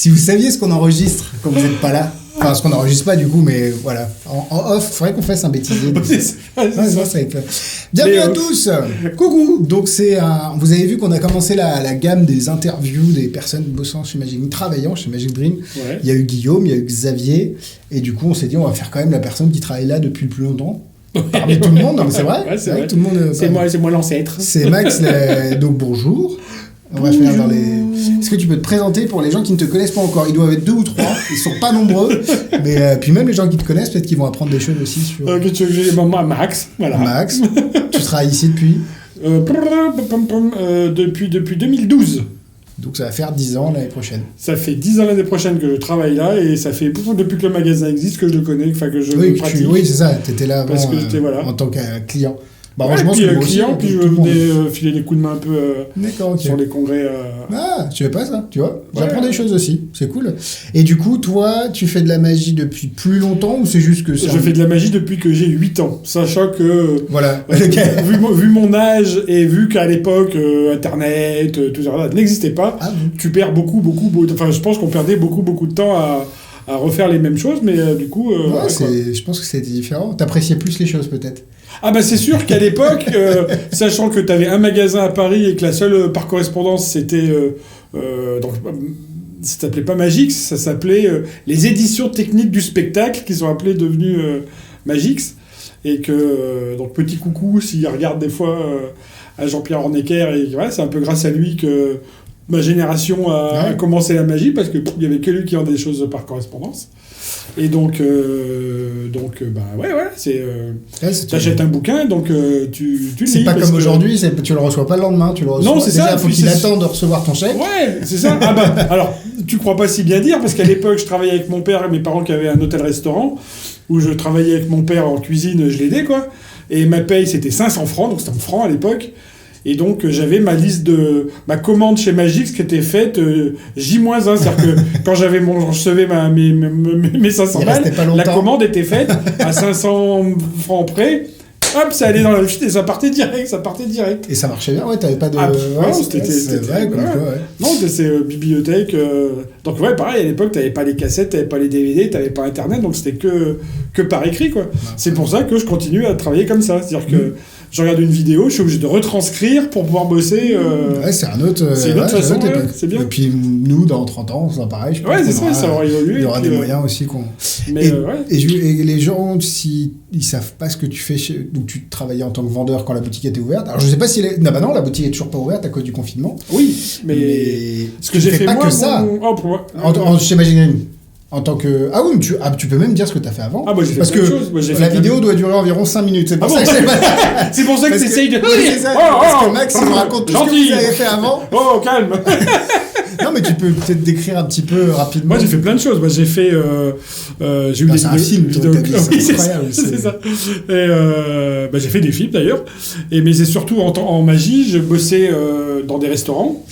Si vous saviez ce qu'on enregistre quand vous n'êtes pas là, enfin ce qu'on n'enregistre pas du coup, mais voilà, en off, il faudrait qu'on fasse un bêtisier. Bienvenue à tous. Coucou. Donc vous avez vu qu'on a commencé la gamme des interviews des personnes bossant chez Magic Dream, travaillant chez Magic Dream. Ouais. Il y a eu Guillaume, il y a eu Xavier, et du coup on s'est dit on va faire quand même la personne qui travaille là depuis le plus longtemps. Parmi tout le monde, non mais c'est vrai. Ouais, c'est vrai. Tout le monde. C'est moi l'ancêtre. C'est Max. Donc bonjour. On va finir dans les. Est-ce que tu peux te présenter pour les gens qui ne te connaissent pas encore? Ils doivent être 2 ou 3, ils sont pas nombreux. Mais puis même les gens qui te connaissent, peut-être qu'ils vont apprendre des choses aussi sur. Moi, Max, voilà. Max, tu travailles ici depuis depuis 2012. Donc ça va faire 10 ans l'année prochaine. Ça fait 10 ans l'année prochaine que je travaille là, et ça fait depuis que le magasin existe que je le connais, que je le pratique. Oui, c'est ça, t'étais là avant, parce que j'étais, voilà. En tant que client. Bah, ouais, puis client, puis je venais filer des coups de main un peu sur les congrès. Ah, tu fais pas ça, tu vois. J'apprends des choses aussi, c'est cool. Et du coup, toi, tu fais de la magie depuis plus longtemps ou c'est juste que... Je fais de la magie depuis que j'ai 8 ans, sachant que... Voilà. vu mon âge et vu qu'à l'époque, Internet, tout ça n'existait pas, tu perds beaucoup... Enfin, je pense qu'on perdait beaucoup de temps à refaire les mêmes choses, mais du coup... je pense que c'était différent. T'appréciais plus les choses, peut-être. Ah bah c'est sûr qu'à l'époque, sachant que tu avais un magasin à Paris et que la seule par correspondance c'était donc ça s'appelait pas Magix, ça s'appelait les éditions techniques du spectacle qui sont devenues Magix, et que donc petit coucou s'il regarde des fois à Jean-Pierre Hornecker, et voilà, c'est un peu grâce à lui que ma génération a commencé la magie, parce que il y avait que lui qui en des choses par correspondance. Et donc t'achètes un bouquin, donc tu lis. C'est pas comme aujourd'hui, tu le reçois pas le lendemain, tu le reçois. Non, c'est déjà, ça. Il faut qu'il attende de recevoir ton chèque. Ouais, c'est ça. Alors, tu crois pas si bien dire, parce qu'à l'époque, je travaillais avec mon père et mes parents qui avaient un hôtel-restaurant, où je travaillais avec mon père en cuisine, je l'aidais, quoi. Et ma paye, c'était 500 francs, donc c'était en francs à l'époque. Et donc, j'avais ma commande chez Magix qui était faite J-1. C'est-à-dire que quand je recevais mes 500 balles, la commande était faite à 500 francs près. Hop, ça allait dans la chute et ça partait direct. Et ça marchait bien, t'avais pas de... c'était vrai, quoi. Non, c'est bibliothèque. Donc, pareil, à l'époque, t'avais pas les cassettes, t'avais pas les DVD, t'avais pas Internet, donc c'était que par écrit, quoi. C'est pour ça que je continue à travailler comme ça. C'est-à-dire que je regarde une vidéo, je suis obligé de retranscrire pour pouvoir bosser. C'est un autre. C'est une autre façon, c'est bien. Et puis nous, dans 30 ans, c'est pareil. Je pense c'est ça, ça va évoluer. Il y aura des moyens aussi qu'on. Mais et les gens, si ils savent pas ce que tu fais donc tu travaillais en tant que vendeur quand la boutique était ouverte. Alors je sais pas si non, la boutique est toujours pas ouverte à cause du confinement. Oui, mais ce que j'ai fait pas moi, que ça. Chez Magic Dream. En tant que... Ah oui, tu peux même dire ce que tu as fait avant. Ah, moi j'ai fait parce que la vidéo doit durer environ 5 minutes. C'est pour ça que c'est pour ça que tu essayes de... Oui, c'est ça. Parce que Max, il me raconte tout ce que vous avez fait avant. Oh, calme. Non, mais tu peux peut-être décrire un petit peu rapidement. Moi, j'ai fait plein de choses. Moi, j'ai fait... j'ai eu des vidéos... Oui, c'est incroyable. C'est ça. Et j'ai fait des films, d'ailleurs. Mais c'est surtout en magie, je bossais dans des restaurants.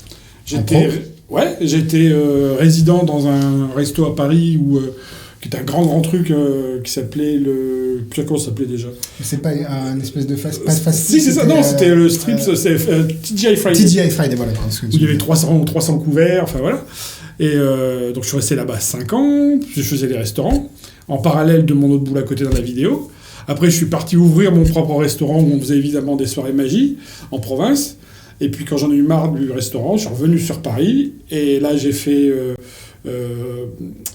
J'étais résident dans un resto à Paris qui était un grand truc qui s'appelait comment ça s'appelait déjà? C'est pas un espèce de fast Si, c'est ça. Non, c'était le strip, c'est TGI Friday. TGI Friday, voilà. Où il y avait 300 couverts, enfin voilà. Et donc je suis resté là-bas 5 ans, je faisais des restaurants, en parallèle de mon autre boulot à côté dans la vidéo. Après, je suis parti ouvrir mon propre restaurant où on faisait évidemment des soirées magie en province. Et puis quand j'en ai eu marre du restaurant, je suis revenu sur Paris. Et là, j'ai fait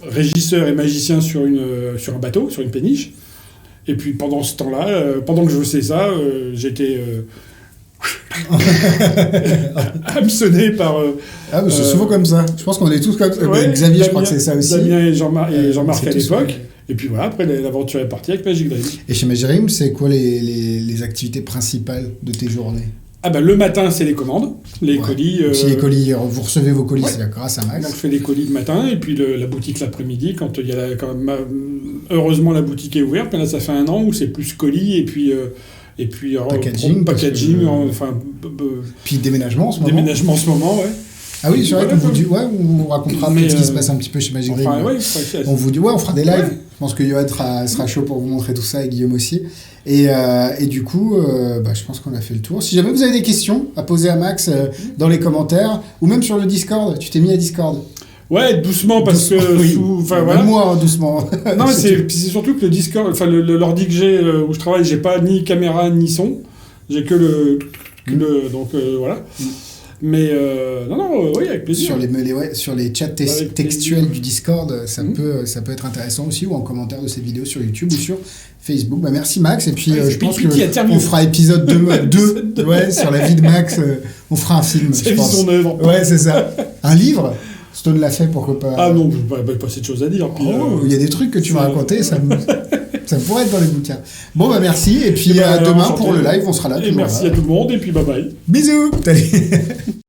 régisseur et magicien sur un bateau, sur une péniche. Et puis pendant ce temps-là, pendant que je faisais ça, j'étais hameçonné par... mais c'est souvent comme ça. Je pense qu'on est tous comme ça. Xavier, je crois que c'est ça aussi. Damien et Jean-Marc à l'époque. Et puis voilà, après l'aventure est partie avec Magic Dream. Et chez Magic Dream, c'est quoi les activités principales de tes journées? Le matin, c'est les commandes, les colis. Si les colis, vous recevez vos colis, c'est grâce à Max. Donc, je fais les colis le matin, et puis la boutique l'après-midi, quand il y a heureusement la boutique est ouverte. Mais là, ça fait 1 an où c'est plus colis, et puis packaging, puis déménagement en ce moment. Déménagement en ce moment, ouais. Ah oui, c'est vrai qu'on vous racontera peut-être ce qui se passe un petit peu chez Magic Dream. On vous dit, on fera des lives. Je pense que Yoann sera chaud pour vous montrer tout ça, et Guillaume aussi. Et du coup, je pense qu'on a fait le tour. Si jamais vous avez des questions à poser à Max dans les commentaires, ou même sur le Discord, tu t'es mis à Discord. Ouais, doucement, parce Doucement, que... oui. Enfin, Même voilà. moi, hein, doucement. Non, mais c'est surtout que le Discord, enfin, l'ordi que j'ai, où je travaille, j'ai pas ni caméra ni son. J'ai que le... donc, voilà. Mais non, oui, avec plaisir. Sur les chats textuels du Discord, ça peut être intéressant aussi, ou en commentaire de cette vidéo sur YouTube ou sur Facebook. Bah, merci Max, et puis je pense qu'on fera épisode 2 ouais, sur la vie de Max, on fera un film. C'est son œuvre. Ouais, c'est ça. Un livre, Stone l'a fait, pourquoi pas. Ah non, pas cette chose à dire. Il y a des trucs que tu m'as raconté, ça pourrait être dans les bouquins. Bon, bah merci, et puis à demain pour le live, on sera là. Et merci à tout le monde, et puis bye bye. Bisous. Salut.